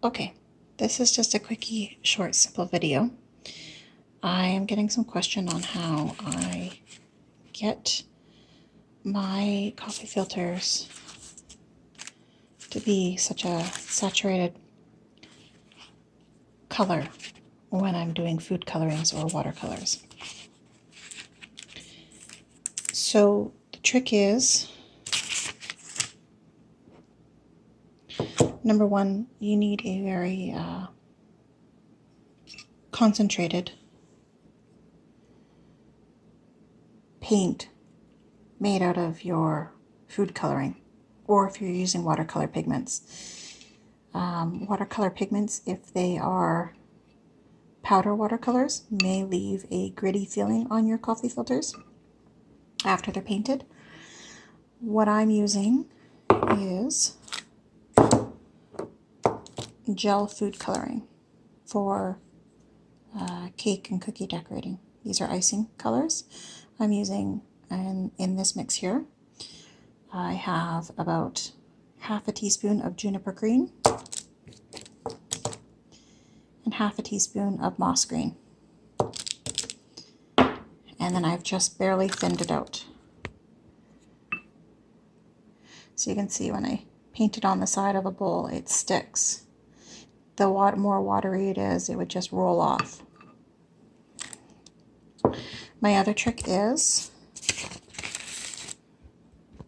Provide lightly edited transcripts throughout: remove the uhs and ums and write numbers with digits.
Okay, this is just a quickie, short, simple video. I am getting some question on how I get my coffee filters to be such a saturated color when I'm doing food colorings or watercolors. So the trick is, number one, you need a very concentrated paint made out of your food coloring, or if you're using watercolor pigments. Watercolor pigments, if they are powder watercolors, may leave a gritty feeling on your coffee filters after they're painted. What I'm using is gel food coloring for cake and cookie decorating. These are icing colors I'm using in this mix here. I have about half a teaspoon of juniper green and half a teaspoon of moss green. And then I've just barely thinned it out. So you can see when I paint it on the side of a bowl, it sticks. The more watery it is, it would just roll off. My other trick is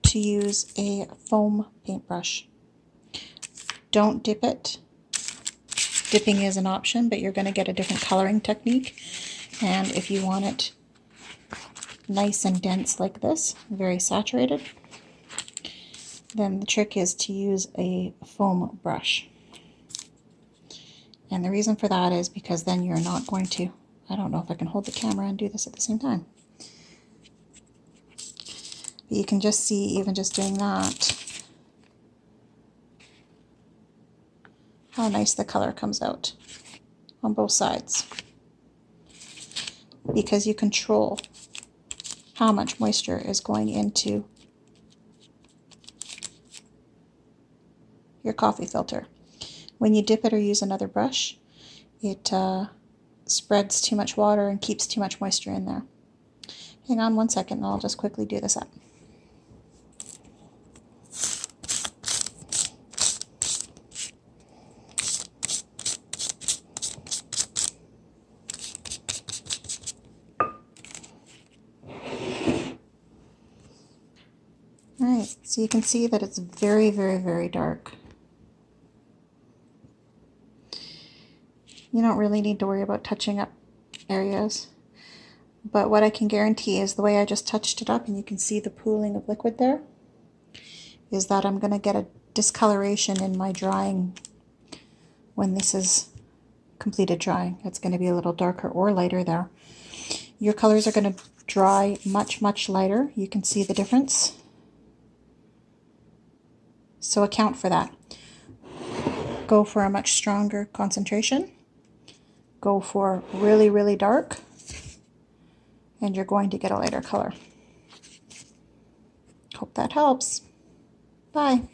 to use a foam paintbrush. Don't dip it. Dipping is an option, but you're going to get a different coloring technique. And if you want it nice and dense like this, very saturated, then the trick is to use a foam brush. And the reason for that is because then you're not going to, I don't know if I can hold the camera and do this at the same time. But you can just see, even just doing that, how nice the color comes out on both sides. Because you control how much moisture is going into your coffee filter. When you dip it or use another brush, it spreads too much water and keeps too much moisture in there. Hang on one second and I'll just quickly do this up. Alright, so you can see that it's very, very, very dark. You don't really need to worry about touching up areas. But what I can guarantee is the way I just touched it up, and you can see the pooling of liquid there, is that I'm going to get a discoloration in my drying when this is completed drying. It's going to be a little darker or lighter there. Your colors are going to dry much, much lighter. You can see the difference. So account for that. Go for a much stronger concentration. Go for really, really dark, and you're going to get a lighter color. Hope that helps. Bye.